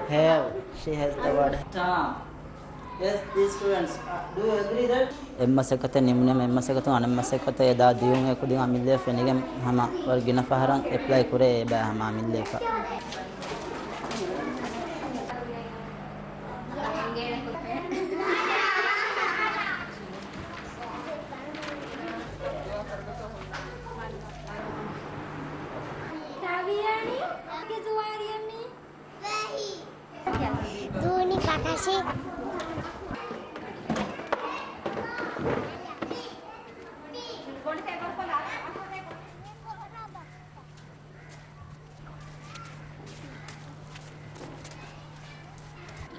Have. She has the word. Yes, these students. Do you agree that? Emmasakata nimne emmasakatu anammasakata yada diyun ekudin amille fenigem hama wargina faharan apply kure ba hama amille fa.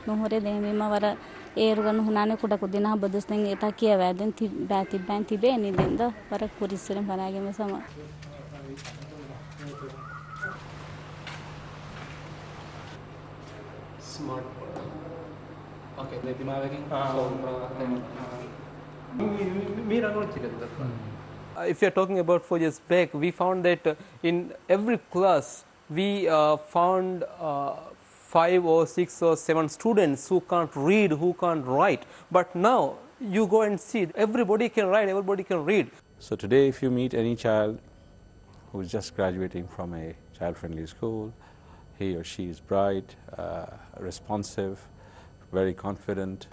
Nuhore demi mawara eruganu hunane kuda kudina badusnen eta kiya waden ti bati ban ti be ni denda para kurisren banage me sama smart okay the dimagin if you are talking about 4 years back, we found that in every class we found 5 or 6 or 7 students who can't read, who can't write. But now you go and see, everybody can write, everybody can read. So today if you meet any child who is just graduating from a child-friendly school, he or she is bright, responsive, very confident.